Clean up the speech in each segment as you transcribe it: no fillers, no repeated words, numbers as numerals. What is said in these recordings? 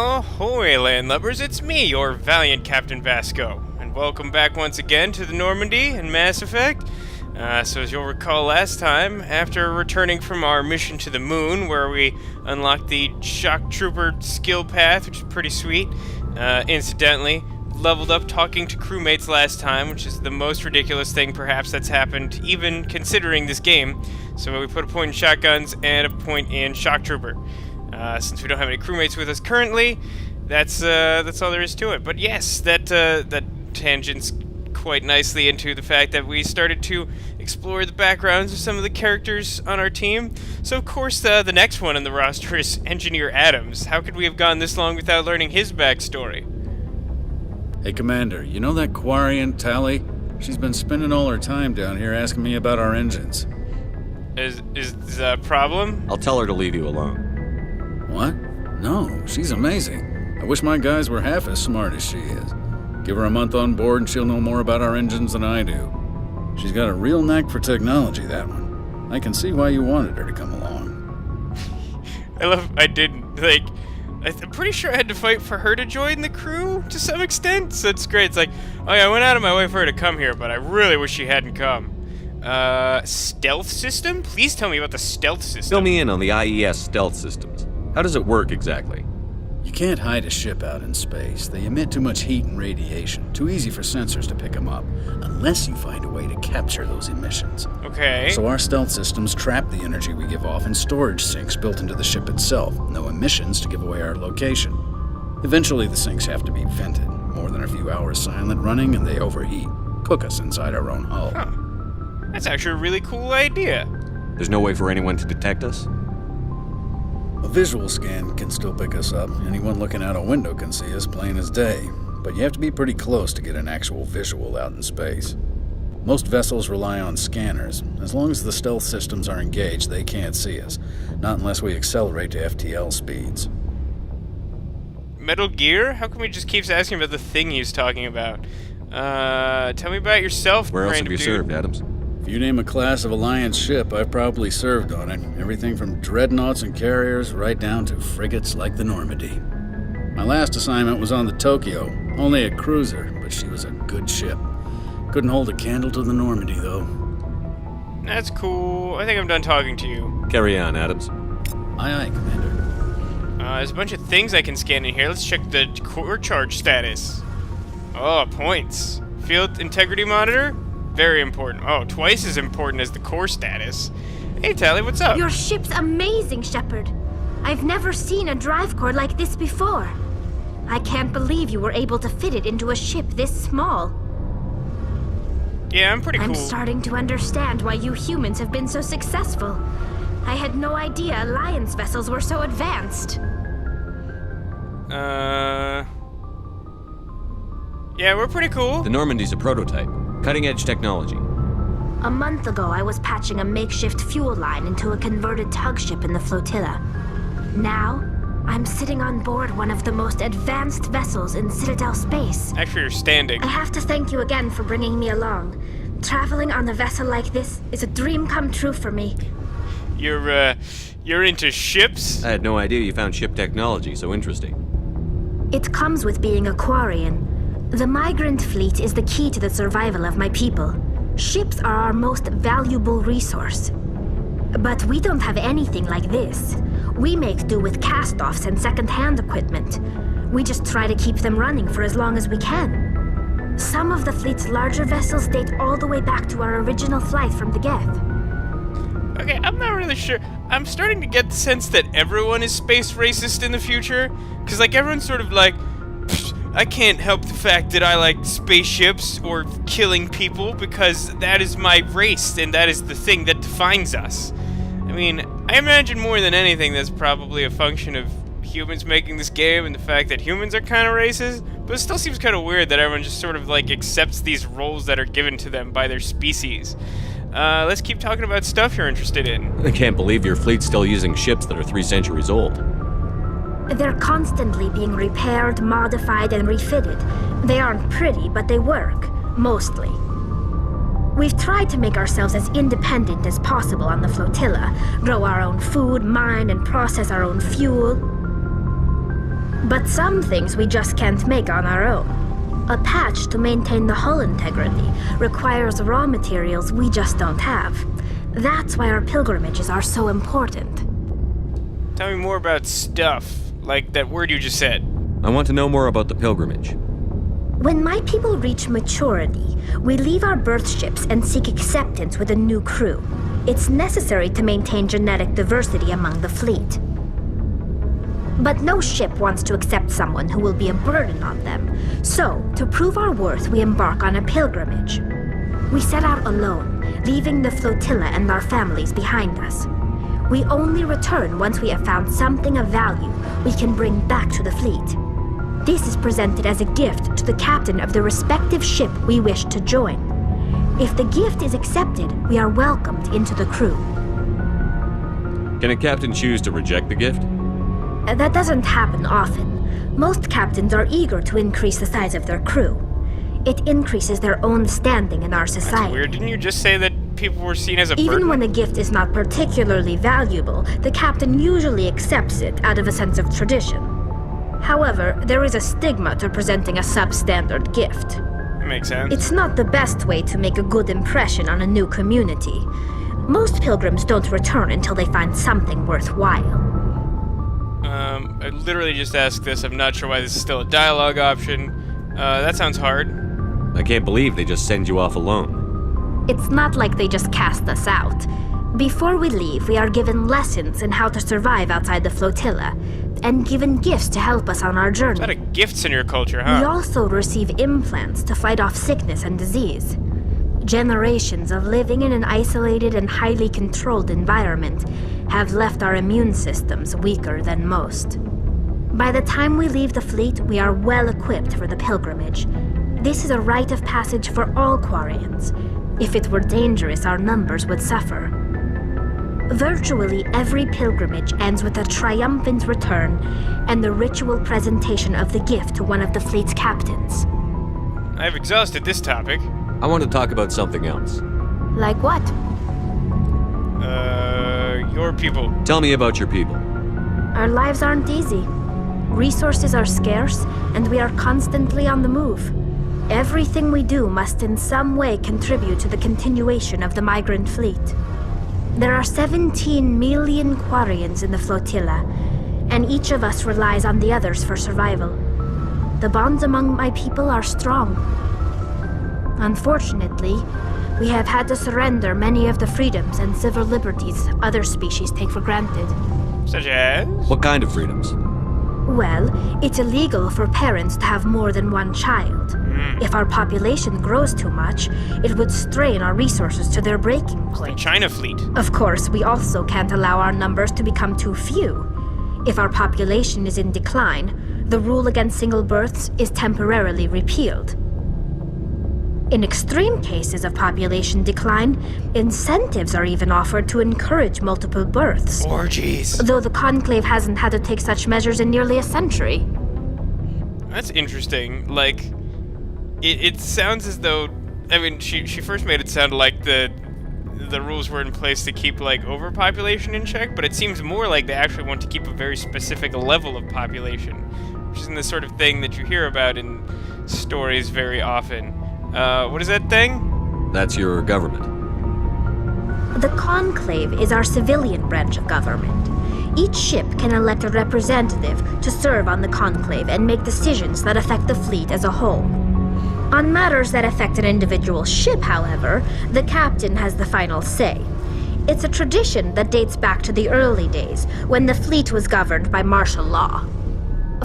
Ahoy, landlubbers, it's me, your valiant Captain Vasco, and welcome back once again to the Normandy in Mass Effect. So as you'll recall last time, after returning from our mission to the moon, where we unlocked the Shock Trooper skill path, which is pretty sweet, incidentally, leveled up talking to crewmates last time, which is the most ridiculous thing perhaps that's happened, even considering this game. So we put a point in shotguns and a point in Shock Trooper. Since we don't have any crewmates with us currently, that's all there is to it. But yes, that tangents quite nicely into the fact that we started to explore the backgrounds of some of the characters on our team. So of course, the next one on the roster is Engineer Adams. How could we have gone this long without learning his backstory? Hey, Commander, you know that Quarian, Tali? She's been spending all her time down here asking me about our engines. Is that a problem? I'll tell her to leave you alone. What? No, she's amazing. I wish my guys were half as smart as she is. Give her a month on board and she'll know more about our engines than I do. She's got a real knack for technology, that one. I can see why you wanted her to come along. I didn't. I'm pretty sure I had to fight for her to join the crew to some extent, so it's great. It's like, oh yeah, I went out of my way for her to come here, but I really wish she hadn't come. Stealth system? Please tell me about the stealth system. Fill me in on the IES stealth systems. How does it work exactly? You can't hide a ship out in space. They emit too much heat and radiation. Too easy for sensors to pick them up, unless you find a way to capture those emissions. Okay. So our stealth systems trap the energy we give off in storage sinks built into the ship itself. No emissions to give away our location. Eventually the sinks have to be vented. More than a few hours silent running and they overheat. Cook us inside our own hull. Huh. That's actually a really cool idea. There's no way for anyone to detect us? A visual scan can still pick us up. Anyone looking out a window can see us plain as day. But you have to be pretty close to get an actual visual out in space. Most vessels rely on scanners. As long as the stealth systems are engaged, they can't see us. Not unless we accelerate to FTL speeds. Metal Gear? How come he just keeps asking about the thing he's talking about? Tell me about yourself, Where else have you dude. served, Adams? If you name a class of Alliance ship, I've probably served on it. Everything from dreadnoughts and carriers right down to frigates like the Normandy. My last assignment was on the Tokyo, only a cruiser, but she was a good ship. Couldn't hold a candle to the Normandy, though. That's cool. I think I'm done talking to you. Carry on, Adams. Aye, aye, Commander. There's a bunch of things I can scan in here. Let's check the core charge status. Oh, points. Field integrity monitor? Very important. Oh, twice as important as the core status. Hey, Tali, what's up? Your ship's amazing, Shepard. I've never seen a drive core like this before. I can't believe you were able to fit it into a ship this small. Yeah, I'm pretty cool. I'm starting to understand why you humans have been so successful. I had no idea Alliance vessels were so advanced. Yeah, we're pretty cool. The Normandy's a prototype. Cutting-edge technology. A month ago, I was patching a makeshift fuel line into a converted tug ship in the flotilla. Now, I'm sitting on board one of the most advanced vessels in Citadel space. Actually, you're standing. I have to thank you again for bringing me along. Traveling on a vessel like this is a dream come true for me. You're into ships? I had no idea you found ship technology so interesting. It comes with being a Quarian. The migrant fleet is the key to the survival of my people. Ships are our most valuable resource. But we don't have anything like this. We make do with cast-offs and second-hand equipment. We just try to keep them running for as long as we can. Some of the fleet's larger vessels date all the way back to our original flight from the Geth. Okay, I'm not really sure. I'm starting to get the sense that everyone is space racist in the future. Because, everyone's sort of like, I can't help the fact that I like spaceships or killing people because that is my race and that is the thing that defines us. I mean, I imagine more than anything that's probably a function of humans making this game and the fact that humans are kind of racist, but it still seems kind of weird that everyone just sort of accepts these roles that are given to them by their species. Let's keep talking about stuff you're interested in. I can't believe your fleet's still using ships that are 3 centuries old. They're constantly being repaired, modified, and refitted. They aren't pretty, but they work. Mostly. We've tried to make ourselves as independent as possible on the flotilla, grow our own food, mine and process our own fuel. But some things we just can't make on our own. A patch to maintain the hull integrity requires raw materials we just don't have. That's why our pilgrimages are so important. Tell me more about stuff, like that word you just said. I want to know more about the pilgrimage. When my people reach maturity, we leave our birth ships and seek acceptance with a new crew. It's necessary to maintain genetic diversity among the fleet. But no ship wants to accept someone who will be a burden on them. So, to prove our worth, we embark on a pilgrimage. We set out alone, leaving the flotilla and our families behind us. We only return once we have found something of value we can bring back to the fleet. This is presented as a gift to the captain of the respective ship we wish to join. If the gift is accepted, we are welcomed into the crew. Can a captain choose to reject the gift? That doesn't happen often. Most captains are eager to increase the size of their crew. It increases their own standing in our society. That's weird. Didn't you just say that people were seen as a Even burden? when a gift is not particularly valuable, the captain usually accepts it out of a sense of tradition. However, there is a stigma to presenting a substandard gift. Makes sense. It's not the best way to make a good impression on a new community. Most pilgrims don't return until they find something worthwhile. I literally just asked this. I'm not sure why this is still a dialogue option. That sounds hard. I can't believe they just send you off alone. It's not like they just cast us out. Before we leave, we are given lessons in how to survive outside the flotilla, and given gifts to help us on our journey. A lot of gifts in your culture, We huh? also receive implants to fight off sickness and disease. Generations of living in an isolated and highly controlled environment have left our immune systems weaker than most. By the time we leave the fleet, we are well equipped for the pilgrimage. This is a rite of passage for all Quarians. If it were dangerous, our numbers would suffer. Virtually every pilgrimage ends with a triumphant return and the ritual presentation of the gift to one of the fleet's captains. I've exhausted this topic. I want to talk about something else. Like what? Your people. Tell me about your people. Our lives aren't easy. Resources are scarce, and we are constantly on the move. Everything we do must in some way contribute to the continuation of the migrant fleet. There are 17 million Quarians in the flotilla, and each of us relies on the others for survival. The bonds among my people are strong. Unfortunately, we have had to surrender many of the freedoms and civil liberties other species take for granted. Such as? What kind of freedoms? Well, it's illegal for parents to have more than one child. If our population grows too much, it would strain our resources to their breaking The point. China fleet. Of course, we also can't allow our numbers to become too few. If our population is in decline, the rule against single births is temporarily repealed. In extreme cases of population decline, incentives are even offered to encourage multiple births. Orgies. Though the Conclave hasn't had to take such measures in nearly a century. That's interesting. Like, it sounds as though, I mean, she first made it sound like the rules were in place to keep, like, overpopulation in check, but it seems more like they actually want to keep a very specific level of population, which isn't the sort of thing that you hear about in stories very often. What is that thing? That's your government. The Conclave is our civilian branch of government. Each ship can elect a representative to serve on the Conclave and make decisions that affect the fleet as a whole. On matters that affect an individual ship, however, the captain has the final say. It's a tradition that dates back to the early days, when the fleet was governed by martial law.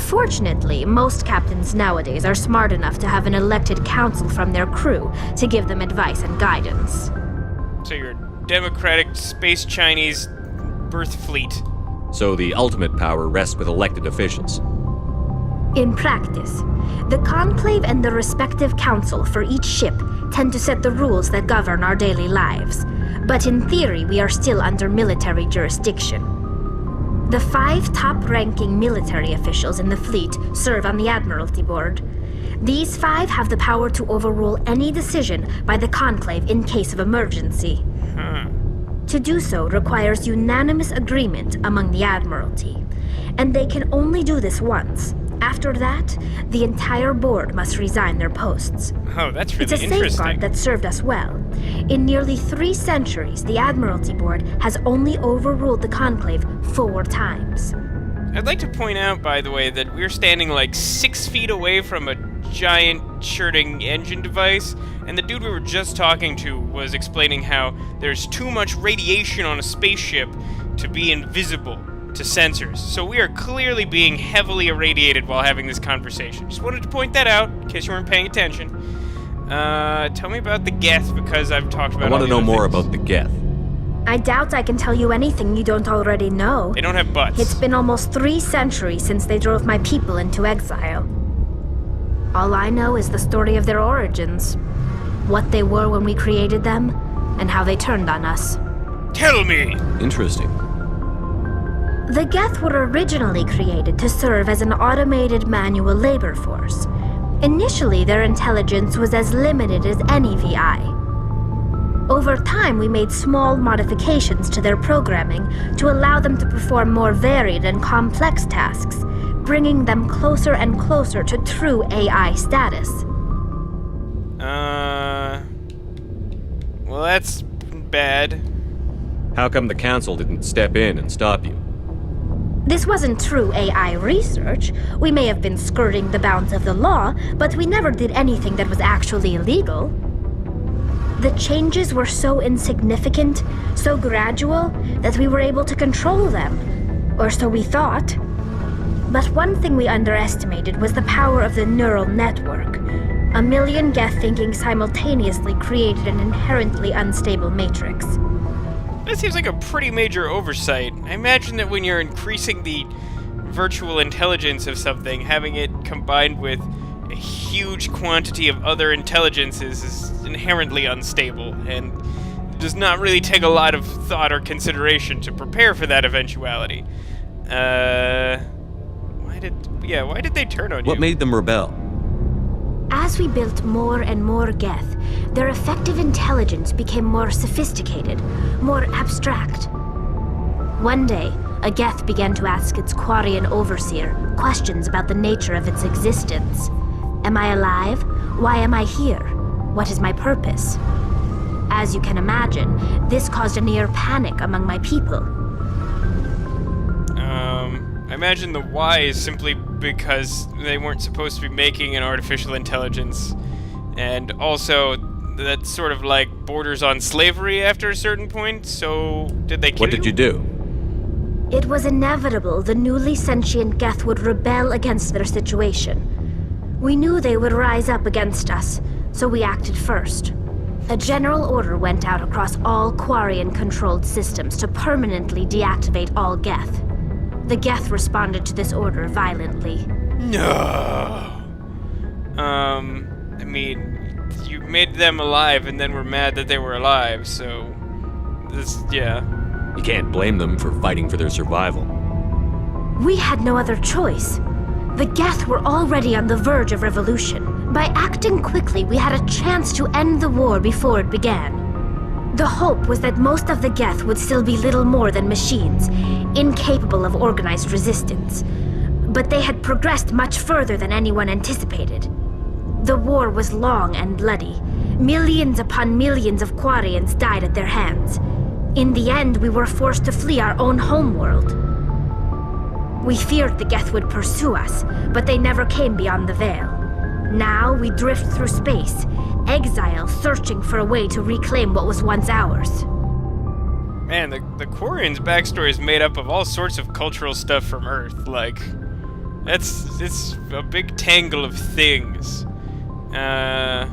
Fortunately, most captains nowadays are smart enough to have an elected council from their crew to give them advice and guidance. So your democratic space Chinese birth fleet. So the ultimate power rests with elected officials. In practice, the Conclave and the respective council for each ship tend to set the rules that govern our daily lives. But in theory, we are still under military jurisdiction. The 5 top-ranking military officials in the fleet serve on the Admiralty Board. These 5 have the power to overrule any decision by the Conclave in case of emergency. To do so requires unanimous agreement among the Admiralty, and they can only do this once. After that, the entire board must resign their posts. Oh, that's really It's a interesting. safeguard that served us well. In nearly 3 centuries, the Admiralty Board has only overruled the Conclave 4 times. I'd like to point out, by the way, that we're standing like 6 feet away from a giant churning engine device, and the dude we were just talking to was explaining how there's too much radiation on a spaceship to be invisible to sensors. So we are clearly being heavily irradiated while having this conversation. Just wanted to point that out, in case you weren't paying attention. Tell me about the Geth, because I've talked about I want to know more things. about the Geth. I doubt I can tell you anything you don't already know. They don't have butts. It's been almost 3 centuries since they drove my people into exile. All I know is the story of their origins, what they were when we created them, and how they turned on us. Tell me! Interesting. The Geth were originally created to serve as an automated manual labor force. Initially, their intelligence was as limited as any VI. Over time, we made small modifications to their programming to allow them to perform more varied and complex tasks, bringing them closer and closer to true AI status. Well, that's bad. How come the Council didn't step in and stop you? This wasn't true AI research. We may have been skirting the bounds of the law, but we never did anything that was actually illegal. The changes were so insignificant, so gradual, that we were able to control them. Or so we thought. But one thing we underestimated was the power of the neural network. 1 million Geth thinking simultaneously created an inherently unstable matrix. That seems like a pretty major oversight. I imagine that when you're increasing the virtual intelligence of something, having it combined with a huge quantity of other intelligences is inherently unstable, and does not really take a lot of thought or consideration to prepare for that eventuality. Why did they turn on you? What made them rebel? As we built more and more Geth, their effective intelligence became more sophisticated, more abstract. One day, a Geth began to ask its Quarian overseer questions about the nature of its existence. Am I alive? Why am I here? What is my purpose? As you can imagine, this caused a near panic among my people. I imagine the why is simply because they weren't supposed to be making an artificial intelligence, and also that sort of like borders on slavery after a certain point, so did they kill What did you do? It was inevitable the newly sentient Geth would rebel against their situation. We knew they would rise up against us, so we acted first. A general order went out across all Quarian-controlled systems to permanently deactivate all Geth. The Geth responded to this order violently. No. I mean, you made them alive and then were mad that they were alive, so yeah. You can't blame them for fighting for their survival. We had no other choice. The Geth were already on the verge of revolution. By acting quickly, we had a chance to end the war before it began. The hope was that most of the Geth would still be little more than machines, incapable of organized resistance. But they had progressed much further than anyone anticipated. The war was long and bloody. Millions upon millions of Quarians died at their hands. In the end, we were forced to flee our own homeworld. We feared the Geth would pursue us, but they never came beyond the Veil. Now we drift through space, exile, searching for a way to reclaim what was once ours. Man, the Quarians' backstory is made up of all sorts of cultural stuff from Earth. Like, it's a big tangle of things. Yeah,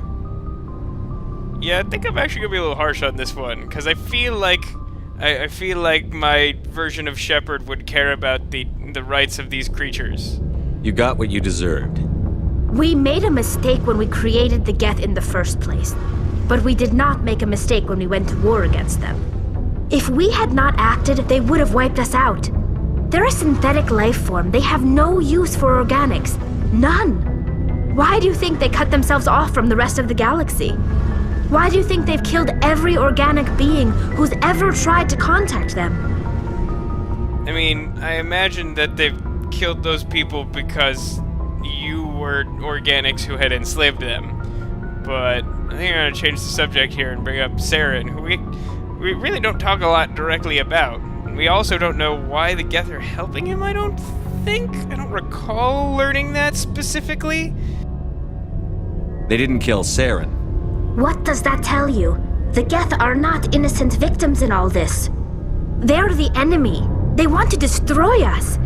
I think I'm actually gonna be a little harsh on this one, because I feel like my version of Shepard would care about the rights of these creatures. You got what you deserved. We made a mistake when we created the Geth in the first place, but we did not make a mistake when we went to war against them. If we had not acted, they would have wiped us out. They're a synthetic life form. They have no use for organics. None. Why do you think they cut themselves off from the rest of the galaxy? Why do you think they've killed every organic being who's ever tried to contact them? I mean, I imagine that they've killed those people because you were organics who had enslaved them. But I think I'm gonna change the subject here and bring up Saren, who we really don't talk a lot directly about. And we also don't know why the Geth are helping him, I don't recall learning that specifically. They didn't kill Saren. What does that tell you? The Geth are not innocent victims in all this. They're the enemy. They want to destroy us.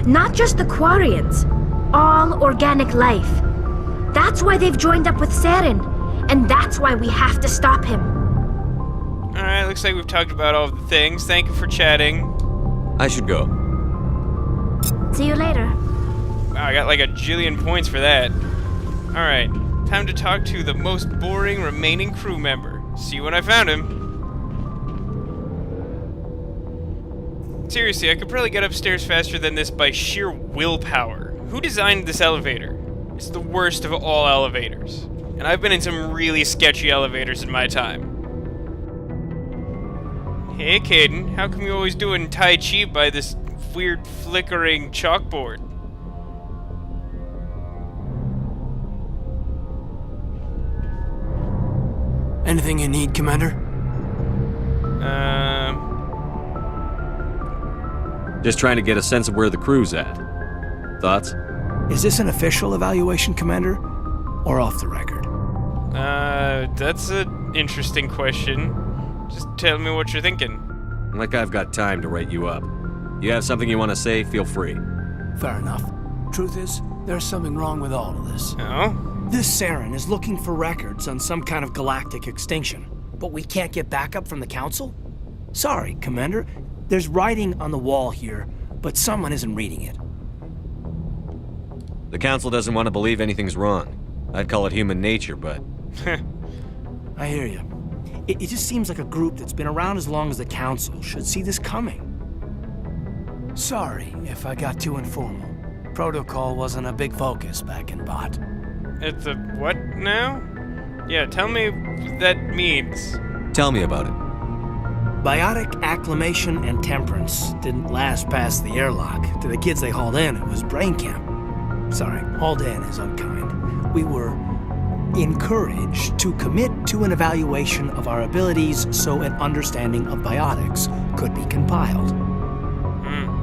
Not just the Quarians. All organic life. That's why they've joined up with Saren. And that's why we have to stop him. Alright, looks like we've talked about all of the things. Thank you for chatting. I should go. See you later. Wow, I got like a jillion points for that. Alright, time to talk to the most boring remaining crew member. See when I found him. Seriously, I could probably get upstairs faster than this by sheer willpower. Who designed this elevator? It's the worst of all elevators. And I've been in some really sketchy elevators in my time. Hey, Kaidan, how come you always doing Tai Chi by this weird flickering chalkboard? Anything you need, Commander? Just trying to get a sense of where the crew's at. Thoughts? Is this an official evaluation, Commander? Or off the record? That's an interesting question. Just tell me what you're thinking. Like I've got time to write you up. You have something you want to say, feel free. Fair enough. Truth is, there's something wrong with all of this. Oh? This Saren is looking for records on some kind of galactic extinction. But we can't get backup from the Council? Sorry, Commander. There's writing on the wall here, but someone isn't reading it. The Council doesn't want to believe anything's wrong. I'd call it human nature, but... I hear you. It just seems like a group that's been around as long as the Council should see this coming. Sorry if I got too informal. Protocol wasn't a big focus back in Bot. It's a what now? Yeah, tell me what that means. Tell me about it. Biotic acclimation and temperance didn't last past the airlock. To the kids they hauled in, it was brain camp. Sorry, hauled in is unkind. We were encouraged to commit to an evaluation of our abilities so an understanding of biotics could be compiled.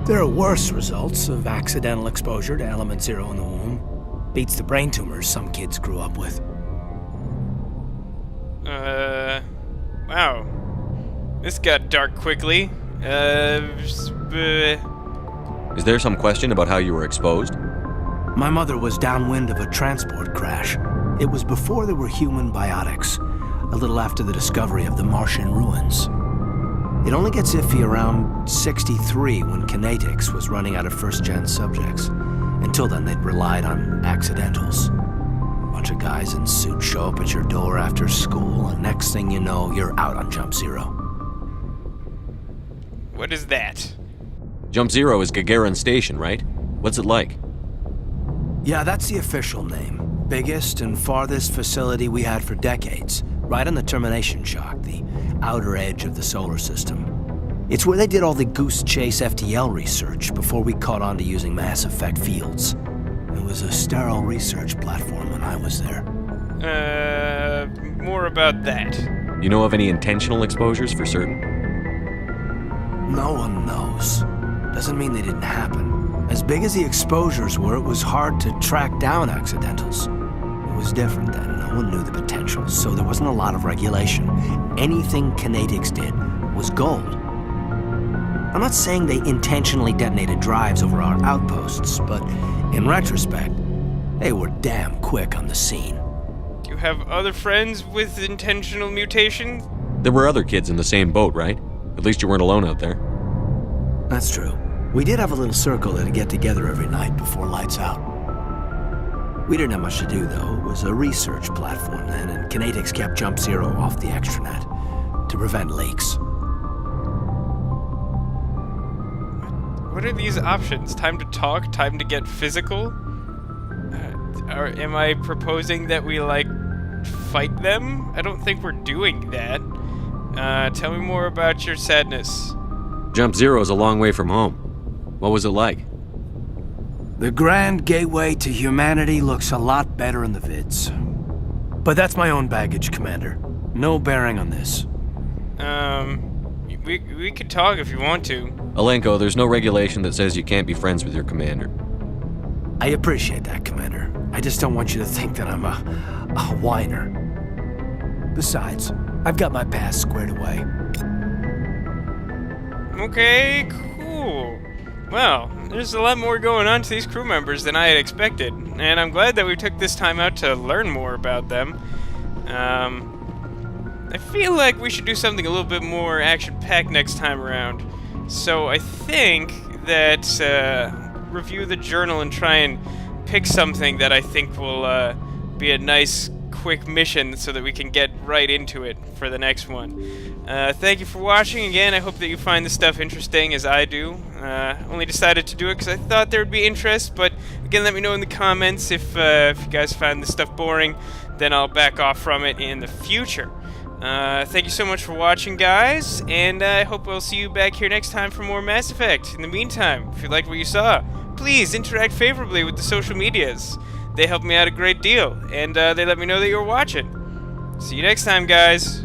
There are worse results of accidental exposure to element 0 in the womb. Beats the brain tumors some kids grew up with. Wow. This got dark quickly. Is there some question about how you were exposed? My mother was downwind of a transport crash. It was before there were human biotics, a little after the discovery of the Martian ruins. It only gets iffy around 63 when kinetics was running out of first-gen subjects. Until then, they'd relied on accidentals. A bunch of guys in suits show up at your door after school, and next thing you know, you're out on Jump Zero. What is that? Jump Zero is Gagarin Station, right? What's it like? Yeah, that's the official name. Biggest and farthest facility we had for decades. Right on the termination shock, the outer edge of the solar system. It's where they did all the Goose Chase FTL research before we caught on to using mass effect fields. It was a sterile research platform when I was there. More about that. You know of any intentional exposures for certain? No one knows. Doesn't mean they didn't happen. As big as the exposures were, it was hard to track down accidentals. It was different then. No one knew the potential, so there wasn't a lot of regulation. Anything kinetics did was gold. I'm not saying they intentionally detonated drives over our outposts, but in retrospect, they were damn quick on the scene. Do you have other friends with intentional mutations? There were other kids in the same boat, right? At least you weren't alone out there. That's true. We did have a little circle that'd get together every night before lights out. We didn't have much to do, though. It was a research platform then, and kinetics kept Jump Zero off the extranet to prevent leaks. What are these options? Time to talk? Time to get physical? Am I proposing that we, like, fight them? I don't think we're doing that. Tell me more about your sadness. Jump Zero is a long way from home. What was it like? The grand gateway to humanity looks a lot better in the vids. But that's my own baggage, Commander. No bearing on this. We could talk if you want to. Alenko, there's no regulation that says you can't be friends with your commander. I appreciate that, Commander. I just don't want you to think that I'm a whiner. Besides, I've got my past squared away. Okay, cool. Well, there's a lot more going on to these crew members than I had expected, and I'm glad that we took this time out to learn more about them. I feel like we should do something a little bit more action-packed next time around. So I think that review the journal and try and pick something that I think will be a nice, quick mission so that we can get right into it for the next one. Thank you for watching again. I hope that you find this stuff interesting as I do. Only decided to do it because I thought there would be interest, but again, let me know in the comments if you guys find this stuff boring, then I'll back off from it in the future. Thank you so much for watching, guys, and I hope we'll see you back here next time for more Mass Effect. In the meantime, if you liked what you saw, please interact favorably with the social medias. They help me out a great deal, and they let me know that you're watching. See you next time, guys.